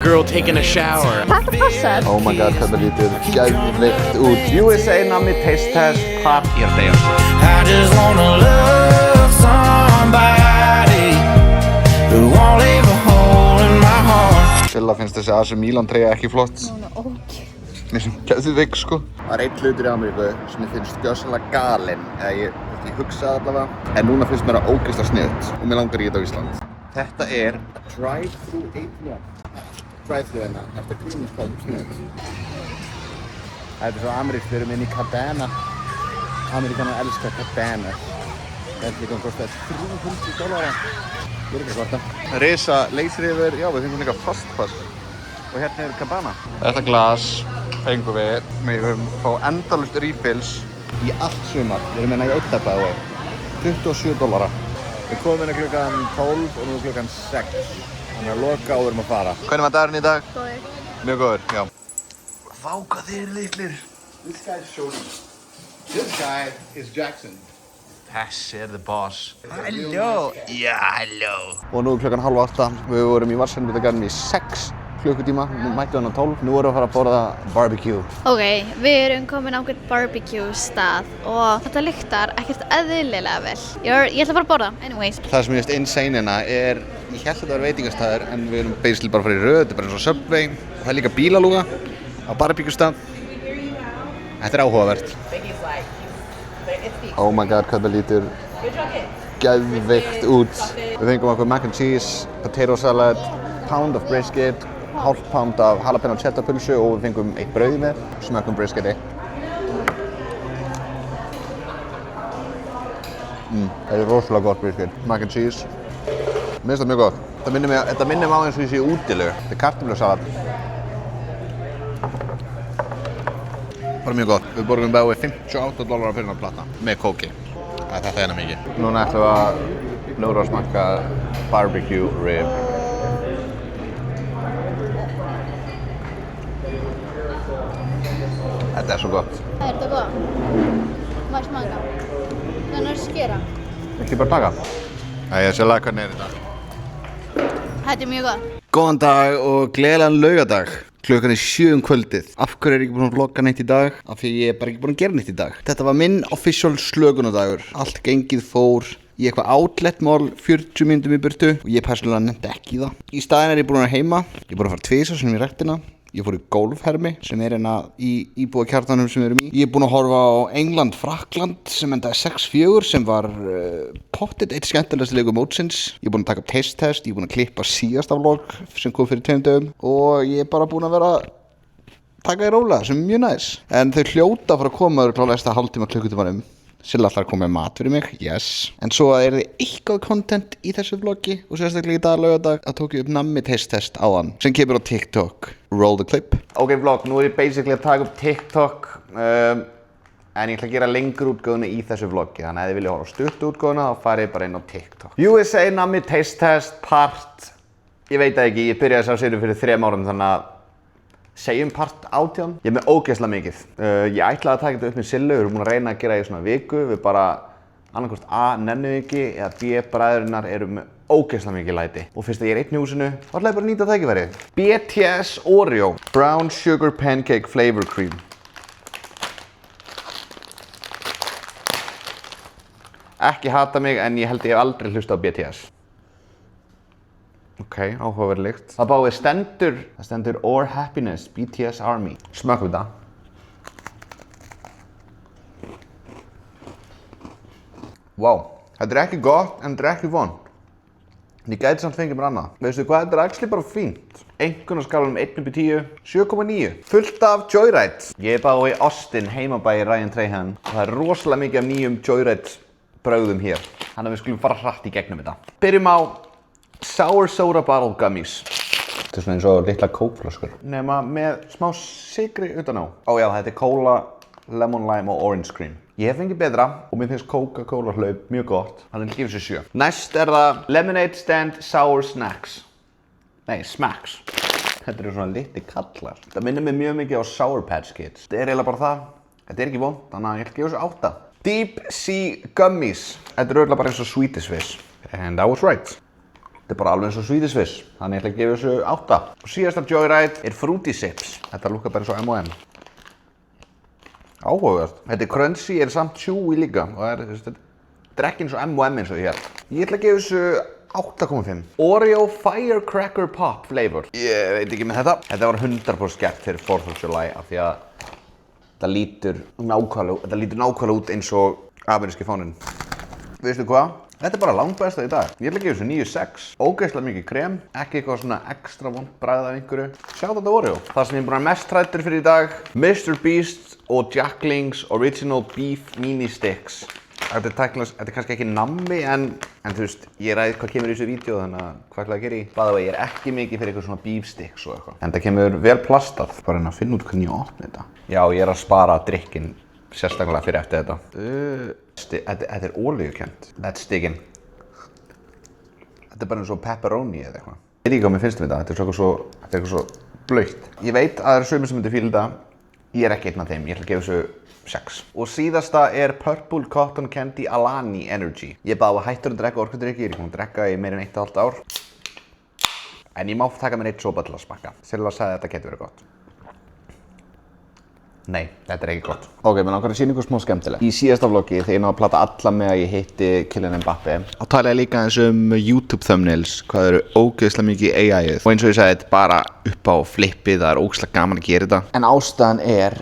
girl taking a shower. Þetta passar. Oh my god, þetta lítur geðveikt út. USA Nammi Taste Test Part Here They Are. I just wanna love somebody who won't leave a hole in my heart. Silla finnst þessi AC Milan treyja ekki flott. Núna, ókei. Mér sem geðveik sko. Það er einn hlutur í Ameríku sem ég finnst gjörsamlega galinn. Ég hugsaði allavega. En núna finnst mér það ógeðslega sniðugt og mér langar í þetta á Ísland. Þetta er drive-thru ATM. Drive-thru hérna, eftir Queen's sniðugt. Þetta er svo amerískt, við erum inn í Cabana. Ameríkanar elska Cabana. Þetta líka kostaði $300. Ég er ekki að kvarta. Risa leysrifur, já við fengum líka fastpass. Og hérna er Cabana. Þetta glas fengum við. Við höfum fá endalaust refills í allt sumar. Við erum hérna í einn dabba á $27. Við komum hérna klukkan 12 og nú klukkan 6. Þannig að loka og við erum að fara. Hvernig var dagurinn í dag? Góður. Mjög góður, já. Vá hvað þið eru litlir. This guy is Shorty. This guy is Jackson. Þessi er the boss. Halló. Já, halló. Og nú er klukkan 7:30. Við vorum í Vatnsendbitagarðinum í 6 klukkutíma. Nú mættum við hann á 12. Nú erum við að fara að borða barbecue. Ok, við erum komin á einhvern barbecue stað og þetta lyktar ekkert eðlilega vel. Ég ætla bara að borða, anyways. Það sem ég veist insane hérna er, ég held að þetta var veitingastæður en við erum basically bara að fara í röð, þetta er bara eins og Subway. Og það er líka bílalúga á barbecue stað. Þetta er áhugavert. Oh my god, hvað það lítur geðveikt út. Við fengum okkur mac and cheese, potato salad, pound of brisket, hálft pound af jalapeno cheddar pulsu og við fengum eitt brauð með, smökkum brisketi. Það er rosalega gott brisket. Mac and cheese. Mér finnst það mjög gott. Þetta minnir mig á eins og ég sé útilegu. Þetta er kartöflusalat. Bara mjög gott. Við borgum bæði $58 fyrir hann plata með kóki. Þetta er hérna mikið. Núna ætlum við að lúra að smakka barbecue rib. Þetta er svo gott. Er þetta góð? Má ég smaka? Þannig að skera. Ekki bara taka? Æ, ég sé lag hvernig er þetta. Þetta er mjög góð. Góðan dag og gleðilegan laugardag. Klukkan er 7 kvöldið. Af hverju er ég ekki búinn að vlogga neitt í dag? Af því ég er bara ekki búinn að gera neitt í dag. Þetta var minn official slökunardagur. Allt gengið fór í eitthvað outlet mall 40 mínútum í burtu og ég persónulega nefndi ekki í það. Í staðinn er ég búinn að vera heima. Ég er búinn að fara tvisvar sinnum í ræktina. Ég fór í golfhermi sem er hérna í íbúðakjarnanum sem við erum í. Ég er búinn að horfa á England, Frakkland sem endaði 6-4 sem var pottet eitt skemmtilegasti leikur mótsins. Ég er búinn að taka upp taste test, ég er búinn að klippa síðasta vlog sem kom fyrir 2 dögum og ég er bara búinn að vera að taka í rólega sem er mjög næs. En þau hljóta að fara að koma klálega eftir hálftíma klukkutímanum. Silla ætlar að koma með mat fyrir mig, yes. En svo er þið eitthvað content í þessu vloggi og sérstaklega í dag laugardag að tók ég upp Nammi Taste Test áðan sem kemur á TikTok. Roll the clip. Ok vlog, nú er ég basically að taka upp TikTok en ég ætla að gera lengur útgáfuna í þessu vloggi þannig að ef þið viljið horfa á stutt útgáfuna þá farið bara inn á TikTok. USA Nammi Taste Test part, ég veit það ekki, ég byrjaði að sjá séru fyrir 3 árum þannig að segjum part 18. Ég er með ógeðslega mikið. Ég ætlaði að taka þetta upp með Sillu, við erum búin að reyna að gera í svona viku. Við bara annarkvort A, nennum við ekki eða B, bræðurinnar eru með ógeðslega mikið læti. Og fyrst að ég er einn í húsinu, þá ætla ég bara að nýta tækifærið. BTS Oreo Brown Sugar Pancake Flavor Cream. Ekki hata mig en ég held ég hef aldrei hlustað á BTS. Ok, áhugaverð lykt. Það báði stendur Or Happiness, BTS Army. Smakkum við það. Wow, þetta er ekki gott en þetta er ekki vond. Ég gæti samt fengið mér annað. Veistu hvað, þetta er actually bara fínt. Einkunnarskalanum 1/10, 7,9. Fullt af Joyride. Ég er bara í Austin, heimabæi Ryan Trahan. Það er rosalega mikið af nýjum Joyride brauðum hér. Þannig að við skulum fara hratt í gegnum þetta. Byrjum á Sour Soda Bottle Gummies. Þetta er svona eins og litla kókflöskur. Nema með smá sykri utan á. Ó já, þetta er Cola, Lemon Lime og Orange Cream. Ég hef fengið betra og mér finnst Coca-Cola hlaup mjög gott. Þannig að ég gefur sér 7. Næst er það Lemonade Stand Sour Snacks. Nei, Smacks. Þetta eru svona litli kallar. Það minnir mig mjög mikið á Sour Patch Kids. Þetta er eiginlega bara það. Þetta er ekki vond, þannig að ég ætla að gefa sér 8. Deep Sea Gummies. Þetta eru eiginlega bara eins og Swedish Fish. And I was right. Þetta er bara alveg eins og Swedish Fish, þannig ég ætla að gefa þessu 8. Og síðasta Joyride er Fruity Sips. Þetta lúkkar bara eins og M&M. Áhugavert. Þetta er crunchy, er samt chewy líka. Og þetta er ekki eins og M&M eins og ég held. Ég ætla að gefa þessu 8,5. Oreo Firecracker Pop flavor. Ég veit ekki með þetta. Þetta var 100% gert fyrir 4th of July af því að þetta lítur nákvæmlega út eins og ameríski fáninn. Veistu hvað? Þetta er bara langbesta í dag. Ég ætla að gefa þessu 9,6. Ógeðslega mikið krem, ekki eitthvað svona ekstra vont bragð af einhverju. Sjá þetta Oreo. Það sem ég er bara mest hræddur fyrir í dag, Mr. Beast og Jackling's Original Beef Mini Sticks. Þetta er kannski ekki nammi en þú veist, ég ræði hvað kemur í þessu vídeo þannig að hvað ætla að gera í. By the way, ég er ekki mikið fyrir eitthvað svona beef sticks og eitthvað. En það kemur vel plastað. Bara að finna út hvernig ég opna þetta. Já, ég er að spara drikkinn sérstaklega fyrir eftir þetta. Þetta er olíukennt. That's sticking. Þetta er bara eins og pepperoni eða eitthvað. Ég veit ekki hvað mér finnst þetta. Þetta er eitthvað svo blautt. Ég veit að það eru sumir sem myndi fíla þetta. Ég er ekki einn af þeim. Ég ætla að gefa þessu 6. Og síðasta er Purple Cotton Candy Alani Energy. Ég bæði að hættur að drekka orkudrykki. Ég er búinn að drekka í meira en 1,5 ár. En ég má taka mér 1 sopa til að smakka. Silva sagði að þetta getur verið gott. Nei, þetta er ekki gott. Ok, mér langar að sýna ykkur smá skemmtileg. Í síðasta vloggi, þegar ég náði að plata alla með að ég hitti Kylian Mbappé, þá talaði ég líka eins YouTube thumbnails, hvað eru ógeðslega mikið AI-ið. Og eins og ég sagði, þetta er bara upp á flippið, það er ógeðslega gaman að gera þetta. En ástæðan er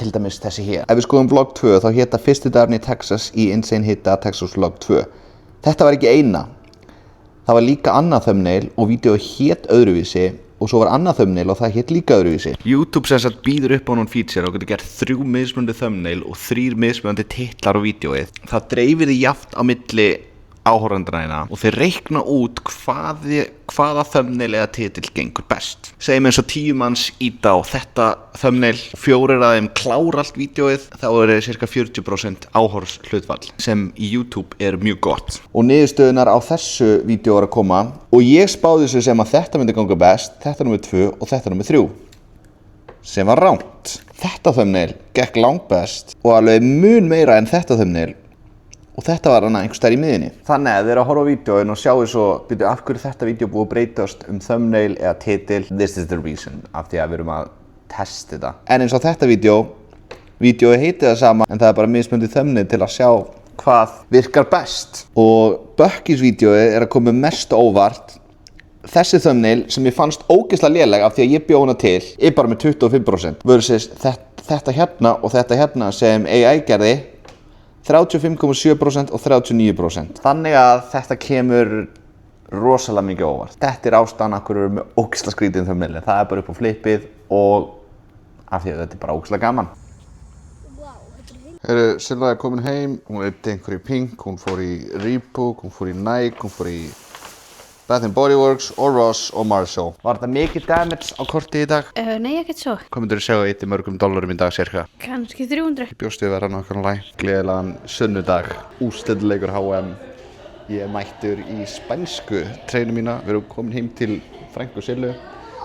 til dæmis þessi hér. Ef við skoðum vlog 2, þá hétta fyrsti dagurinn í Texas í Insane Hitta Texas vlog 2. Þetta var ekki eina. Það var líka annað thumbnail og vídeóið hét öðruvísi. Og svo var annað thumbnail og það hétt líka öðruvísi. YouTube sem sagt býður upp á hún feature og getur gert 3 mismunandi thumbnail og 3 mismunandi titlar á vídeóið. Það dreifir því jafnt á milli áhorfendanna og þeir reikna út hvaða thumbnail eða titill gengur best. Segjum eins og 10 manns íta á þetta thumbnail, 4 af þeim klára allt vídeóið, þá er það cirka 40% áhorfshlutfall sem í YouTube er mjög gott. Og niðurstöðunar á þessu vídeó var að koma og ég spáði þessu sem að þetta myndi ganga best, þetta nummer 2 og þetta nummer 3. Sem var rangt. Þetta thumbnail gekk langbest og alveg mun meira en þetta thumbnail. Og þetta var hana einhvers staðar í miðinni. Þannig að þið eru að horfa á vídeóin og sjáu svo, byrju, af hverju þetta vídeó búið að breytast thumbnail eða titil. This is the reason, af því að við erum að testa þetta. En eins og þetta vídeóið heiti það sama, en það er bara mismunandi thumbnail til að sjá hvað virkar best. Og Bucky's vídeóið er að koma mest óvart. Þessi thumbnail sem ég fannst ógeðslega léleg af því að ég bjó hana til, er bara með 25%. Versus þetta hérna og þetta hérna sem AI gerði, 35,7% og 39%. Þannig að þetta kemur rosalega mikið óvart. Þetta er ástæðan af hverju við erum með ógeðslega skrítið thumbnail. Það er bara upp á flippið og af því að þetta er bara ógeðslega gaman. Silva er komin heim, hún uppti einhverju Pink, hún fór í Reebok, hún fór í Nike, hún fór í Bath & Body Works og Ross og Marshall. Var þetta mikið damage á kortið í dag? Nei, ekkert svo. Hvað myndir þú segja að eitt mörgum dollarum í dag cirka? Kannski 300. Ég bjóst við að vera nákvæmlega gleðilegan sunnudag, úrslitaleikur HM. Ég er mættur í spænsku treinu mína. Við erum komin heim til frænku Sillu.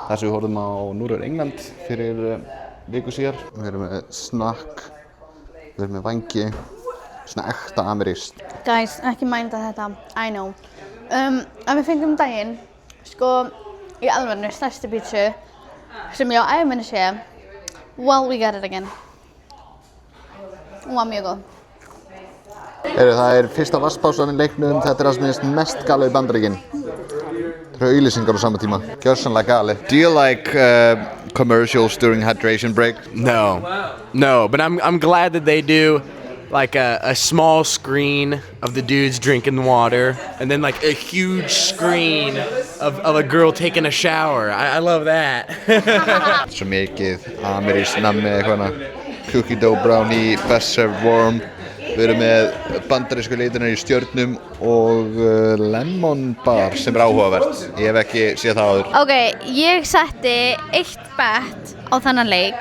Þar sem við horfum á Norður England fyrir viku síðar. Við erum með snakk, við erum með vangi, svona ekta amerískt. Guys, ekki mænda þetta, I know. Að við fengum daginn, sko, í alvörinu stærstu pítsu sem ég á ævinni sé. Well, we got it again. Hún var mjög góð. Það er fyrsta vatnspásan í leiknum, þetta er það sem finnst mest galið í Bandaríkin. Það eru auglýsingar á sama tíma, gjörsamlega galið. Do you like commercials during hydration break? No, but I'm glad that they do like a small screen of the dudes drinking water and then like a huge screen of a girl taking a shower. I love that. Svo mikið amerískt nammi eitthvað, cookie dough brownie, best served warm. Við erum með bandarísku litirnar í stjörnum og lemon bar sem er áhugavert. Ég hef ekki séð það áður. Ok, ég setti 1 bet á þennan leik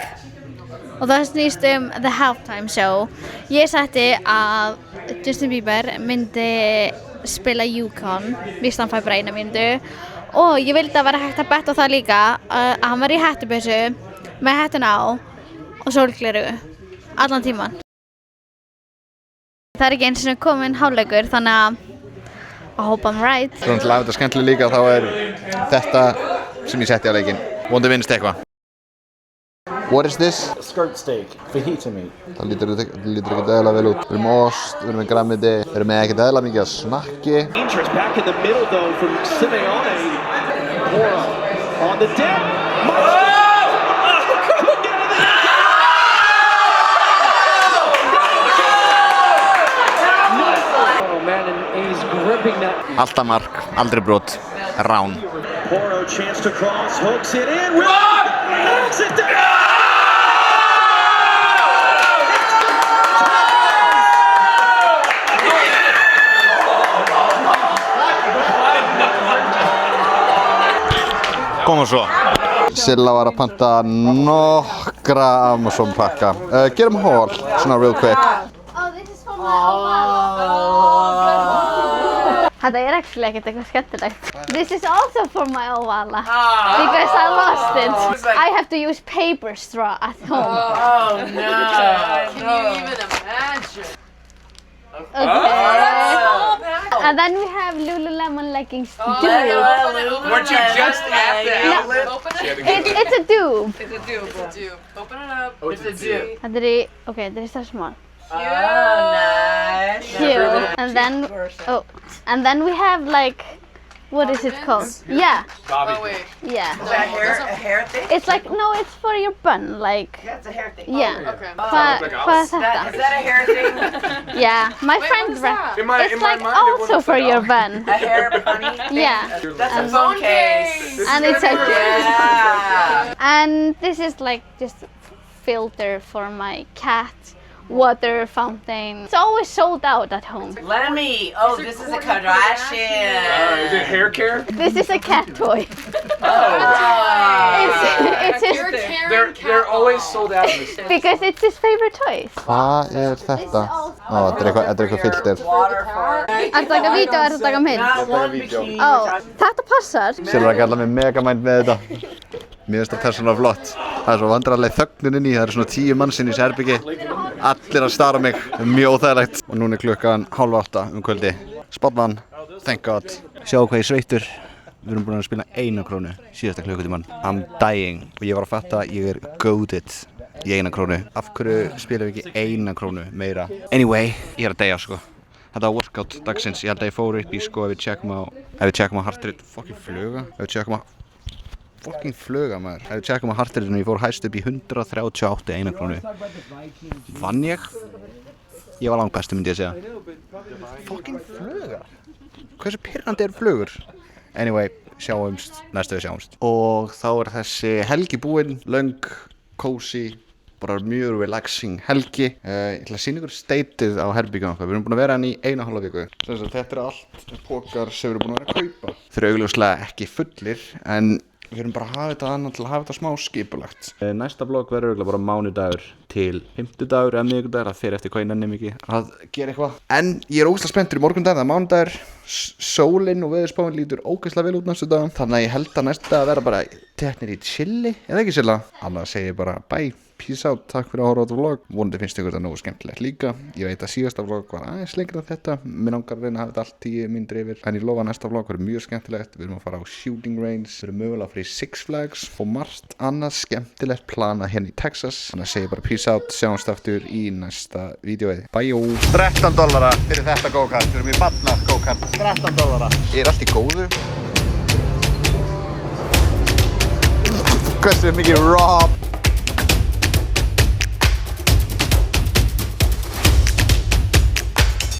og það snýst The Halftime Show. Ég setti að Justin Bieber myndi spila Yukon, víst hann fær bara 1 mínútu. Og ég vildi að vera hægt að betta á það líka að hann var í hettubyssu með hettuna á og sólgleru allan tíman. Það er ekki eins og komin hálfleikur, þannig að I hope I'm right. Svona til að hafa þetta skemmtilega líka þá er þetta sem ég setti á leikinn. Vonandi vinnst eitthvað. What is this? Skirt steak, fajita meat. Það lítur ekki eðlilega vel út. Við erum með ost, við erum með grammiti, við erum með ekkert eðlilega mikið af snakki. Dangerous back in the middle though from Simeone. Mora on the deck. Oh man, and he's gripping that. Alltaf mark, aldrei brot, rán. Moro chance to cross, hooks it in. Knocks it down. Koma svo. Silla var að panta nokkra Amazon pakka. Gerum haul, svona real quick. Oh, this is for my Þetta actually ekkert eitthvað skemmtilegt. This is also for my Ovala. Because I lost it. I have to use paper straw at home. Oh no! Can you even imagine? Okay. And then we have Lululemon leggings dupe. Weren't you just at the outlet? Open it. It's a dupe. It's a dupe. Open it up. It's a dupe. Þetta er okay, this is so small. Nice. Cute. And then we have like, what is it called? Yeah, Oh wait. yeah. Is that a hair thing? It's like, no, it's for your bun, like, That's a hair thing. yeah. Okay. Hvað er Is þetta? that a hair thing? Yeah, my Wait, friend what is read. that? It's like also for your bun. A hair bunny thing? Yeah, That's a phone case. and it's a Yeah. and this is like just filter for my cat, water fountain. It's always sold out at home. Lemmy. Oh, this is a Kardashian. Is it hair care? This is a cat toy. Oh. It's his, They're always sold out in this. because it's his favorite toys. Hvað er þetta? Ó, þetta er eitthvað filter. Waterfall. Ertu að taka vídeo og ertu að taka mynd? Not one bikini. Ó, þetta passar. Silla er að kalla mig megamind með þetta. Mér finnst það persónulega flott. Það er svo vandræðaleg þögnin inni, það eru svona 10 manns inn í þessu herbyggi. Allir að stara á mig, mjög óþægilegt. Og núna er klukkan 7:30 kvöldi. Spotman, thank god. Sjáu hvað ég sveittur. Við erum búin að spila 1 krónu síðasta klukkutíman. I'm dying. Og ég var að fatta að ég er goated í 1 krónu. Af hverju spilum við ekki 1 krónu meira? Anyway, ég er að deyja sko. Þetta var workout dagsins. Ég held að ég fór upp í sko ef við tjekkum á heart rate. Fucking fluga. Ef við tjekkum á fucking fluga maður. Ef við tjekkum á heart rate-inu, ég fór hæst upp í 138 í 1 krónu. Vann ég? Ég var langt besti myndi ég segja. Fucking fluga. Hversu pirrandi eru flugur? Anyway, sjáumst, næstu við sjáumst. Og þá er þessi helgi búinn, löng, cozy, bara mjög relaxing helgi. Ég ætla að sýna ykkur steytið á herbyggjan okkar. Við erum búin að vera hann í 1,5 viku. Þetta er allt pokar sem við erum búin að vera að kaupa. Þeir eru augljóslega ekki fullir, en við erum bara að hafa þetta annað til að hafa þetta smá skipulagt. Næsta vlog verður auðvitað bara mánudagur til 50dagur eða miðvikudagur. Það fer eftir hvað ég nenni mikið að gera eitthvað. En ég er ógeðslega spenntur í morgundag, það er mánudagur. Sólinn og veðurspáin lítur ógeðslega vel út næstu dag. Þannig að ég held að næstu dag að vera bara teknir í chilli, eða ekki Silla? Annars segi ég bara bye, peace out, takk fyrir að horfa á þetta vlog. Vonandi finnst ykkur þetta nógu skemmtilegt líka. Ég veit að síðasta vlog var aðeins lengra en þetta. Mér langar að reyna að hafa þetta allt 10 mínútur yfir. En ég lofa að næsta vlog verður mjög skemmtilegt. Við erum að fara á shooting range. Við erum mögulega fyrir Six Flags og margt annað skemmtilegt planað hérna í Texas. Þannig að segja bara peace out, sjáumst aftur í næsta vídeói. Bye! $13 fyrir þetta go-kart. Við erum í barna go-kart. $13. Ég er allt í góðu. Hversu mikið rob